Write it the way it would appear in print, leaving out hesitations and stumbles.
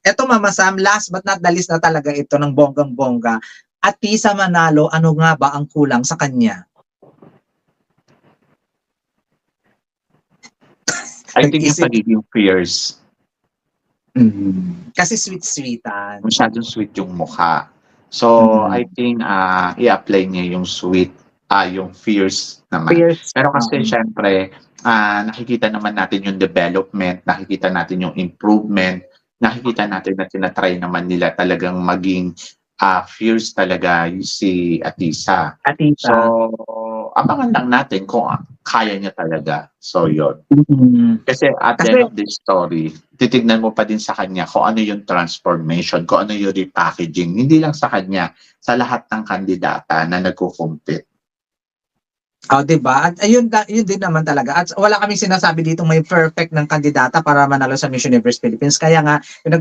Eto Mama Sam, last but not the least na talaga ito ng bonggang-bongga. Atisa Manalo, ano nga ba ang kulang sa kanya? I think yung Nag-isip. pagiging fierce. Kasi sweet-sweetan. Masyadong sweet yung mukha. So, I think i-apply niya yung sweet, yung fierce naman. Fierce. Pero kasi syempre, nakikita naman natin yung development, nakikita natin yung improvement, nakikita natin na tinatry naman nila talagang maging fierce talaga si Atisa. Atisa. So, abangan lang natin kung kaya niya talaga. So, yun. Kasi at the end of the story, titignan mo pa din sa kanya kung ano yung transformation, kung ano yung repackaging. Hindi lang sa kanya, sa lahat ng kandidata na nagko-compete. Diba? At yun din naman talaga. At wala kaming sinasabi dito may perfect ng kandidata para manalo sa Miss Universe Philippines. Kaya nga, yung